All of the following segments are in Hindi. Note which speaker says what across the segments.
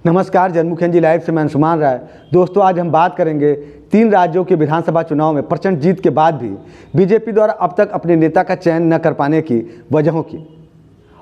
Speaker 1: नमस्कार, जनमुखियन जी लाइव से मैं अंशुमान राय। दोस्तों, आज हम बात करेंगे 3 राज्यों के विधानसभा चुनाव में प्रचंड जीत के बाद भी बीजेपी द्वारा अब तक अपने नेता का चयन न कर पाने की वजहों की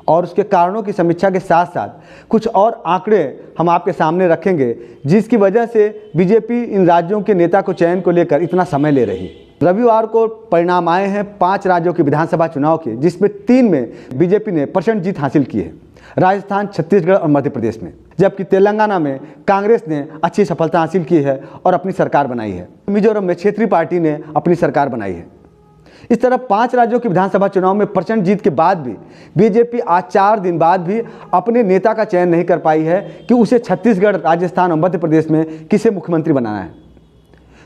Speaker 1: और उसके कारणों की समीक्षा के साथ साथ कुछ और आंकड़े हम आपके सामने रखेंगे, जिसकी वजह से बीजेपी इन राज्यों के नेता को चयन को लेकर इतना समय ले रही। रविवार को परिणाम आए हैं 5 राज्यों के विधानसभा चुनाव के, जिसमें 3 में बीजेपी ने प्रचंड जीत हासिल की है, राजस्थान, छत्तीसगढ़ और मध्य प्रदेश में। जबकि तेलंगाना में कांग्रेस ने अच्छी सफलता हासिल की है और अपनी सरकार बनाई है। मिजोरम में क्षेत्रीय पार्टी ने अपनी सरकार बनाई है। इस तरह 5 राज्यों के विधानसभा चुनाव में प्रचंड जीत के बाद भी बीजेपी आज 4 दिन बाद भी अपने नेता का चयन नहीं कर पाई है कि उसे छत्तीसगढ़, राजस्थान और मध्य प्रदेश में किसे मुख्यमंत्री बनाना है।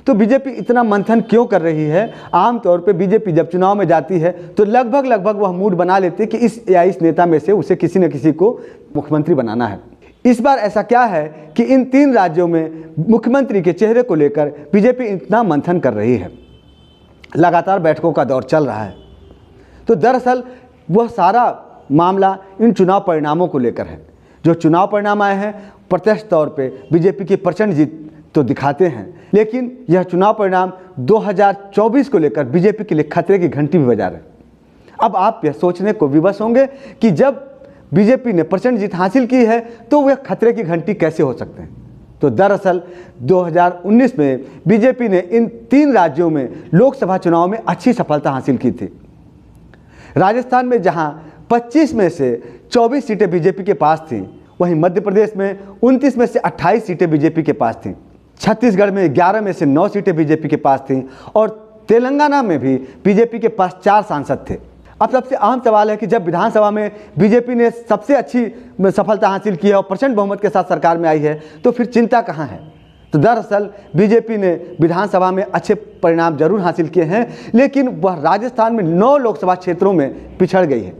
Speaker 1: तो बीजेपी इतना मंथन क्यों कर रही है? आमतौर पे बीजेपी जब चुनाव में जाती है तो लगभग वह मूड बना लेती है कि इस या इस नेता में से उसे किसी न किसी को मुख्यमंत्री बनाना है। इस बार ऐसा क्या है कि इन 3 राज्यों में मुख्यमंत्री के चेहरे को लेकर बीजेपी इतना मंथन कर रही है? लगातार बैठकों का दौर चल रहा है। तो दरअसल वह सारा मामला इन चुनाव परिणामों को लेकर है। जो चुनाव परिणाम आए हैं प्रत्यक्ष तौर पे बीजेपी की प्रचंड जीत तो दिखाते हैं, लेकिन यह चुनाव परिणाम 2024 को लेकर बीजेपी के लिए खतरे की घंटी भी बजा रहे। अब आप यह सोचने को विवश होंगे कि जब बीजेपी ने प्रचंड जीत हासिल की है तो वह खतरे की घंटी कैसे हो सकते हैं? तो दरअसल 2019 में बीजेपी ने इन 3 राज्यों में लोकसभा चुनाव में अच्छी सफलता हासिल की थी। राजस्थान में जहां 25 में से 24 सीटें बीजेपी के पास थीं, वहीं मध्य प्रदेश में 29 में से 28 सीटें बीजेपी के पास थीं। छत्तीसगढ़ में 11 में से 9 सीटें बीजेपी के पास थीं और तेलंगाना में भी बीजेपी के पास 4 सांसद थे। अब सबसे अहम सवाल है कि जब विधानसभा में बीजेपी ने सबसे अच्छी सफलता हासिल की है और प्रचंड बहुमत के साथ सरकार में आई है, तो फिर चिंता कहाँ है? तो दरअसल बीजेपी ने विधानसभा में अच्छे परिणाम जरूर हासिल किए हैं, लेकिन वह राजस्थान में 9 लोकसभा क्षेत्रों में पिछड़ गई है,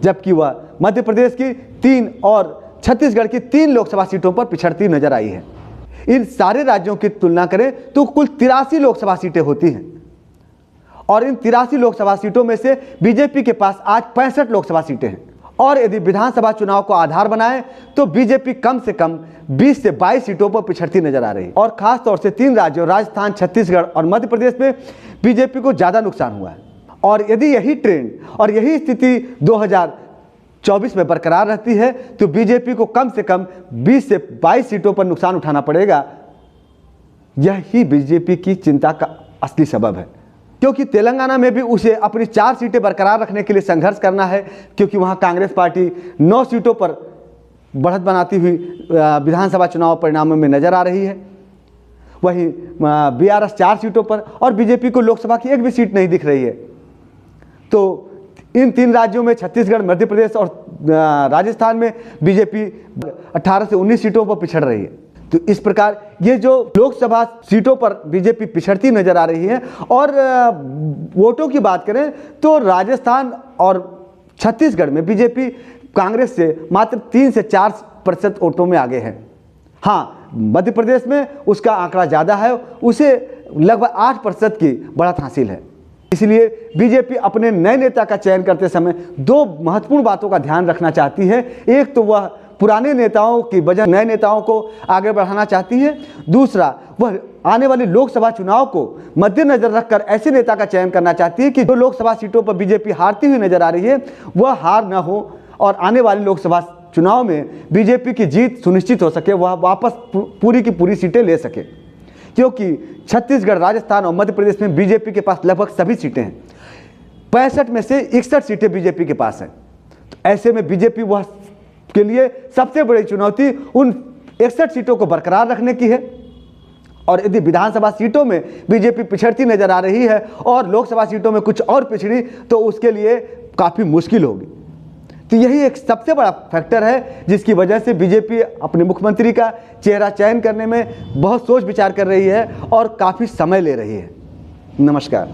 Speaker 1: जबकि वह मध्य प्रदेश की 3 और छत्तीसगढ़ की 3 लोकसभा सीटों पर पिछड़ती नजर आई है। इन सारे राज्यों की तुलना करें तो कुल 83 लोकसभा सीटें होती हैं और इन 83 लोकसभा सीटों में से बीजेपी के पास आज 65 लोकसभा सीटें हैं। और यदि विधानसभा चुनाव को आधार बनाएं तो बीजेपी कम से कम 20 से 22 सीटों पर पिछड़ती नजर आ रही है। और खास तौर से 3 राज्यों राजस्थान, छत्तीसगढ़ और मध्य प्रदेश में बीजेपी को ज्यादा नुकसान हुआ है। और यदि यही ट्रेंड और यही स्थिति 2024 में बरकरार रहती है तो बीजेपी को कम से कम 20 से 22 सीटों पर नुकसान उठाना पड़ेगा। यही बीजेपी की चिंता का असली सबब है, क्योंकि तेलंगाना में भी उसे अपनी 4 सीटें बरकरार रखने के लिए संघर्ष करना है, क्योंकि वहां कांग्रेस पार्टी 9 सीटों पर बढ़त बनाती हुई विधानसभा चुनाव परिणामों में नजर आ रही है। वहीं बीआरएस 4 सीटों पर और बीजेपी को लोकसभा की एक भी सीट नहीं दिख रही है। तो इन 3 राज्यों में छत्तीसगढ़, मध्य प्रदेश और राजस्थान में बीजेपी 18 से 19 सीटों पर पिछड़ रही है। तो इस प्रकार ये जो लोकसभा सीटों पर बीजेपी पिछड़ती नजर आ रही है। और वोटों की बात करें तो राजस्थान और छत्तीसगढ़ में बीजेपी कांग्रेस से मात्र 3 से 4% वोटों में आगे है। हाँ, मध्य प्रदेश में उसका आंकड़ा ज़्यादा है, उसे लगभग 8% की बढ़त हासिल है। इसलिए बीजेपी अपने नए नेता का चयन करते समय 2 महत्वपूर्ण बातों का ध्यान रखना चाहती है। एक तो वह पुराने नेताओं की बजाय नए नेताओं को आगे बढ़ाना चाहती है। दूसरा, वह आने वाले लोकसभा चुनाव को मद्देनजर रखकर ऐसे नेता का चयन करना चाहती है कि जो लोकसभा सीटों पर बीजेपी हारती हुई नजर आ रही है वह हार न हो और आने वाले लोकसभा चुनाव में बीजेपी की जीत सुनिश्चित हो सके, वह वापस पूरी की पूरी सीटें ले सके। क्योंकि छत्तीसगढ़, राजस्थान और मध्य प्रदेश में बीजेपी के पास लगभग सभी सीटें हैं। 65 में से 61 सीटें बीजेपी के पास हैं। तो ऐसे में बीजेपी वह के लिए सबसे बड़ी चुनौती उन 61 सीटों को बरकरार रखने की है। और यदि विधानसभा सीटों में बीजेपी पिछड़ती नजर आ रही है और लोकसभा सीटों में कुछ और पिछड़ी तो उसके लिए काफ़ी मुश्किल होगी। तो यही एक सबसे बड़ा फैक्टर है जिसकी वजह से बीजेपी अपने मुख्यमंत्री का चेहरा चयन करने में बहुत सोच विचार कर रही है और काफ़ी समय ले रही है। नमस्कार।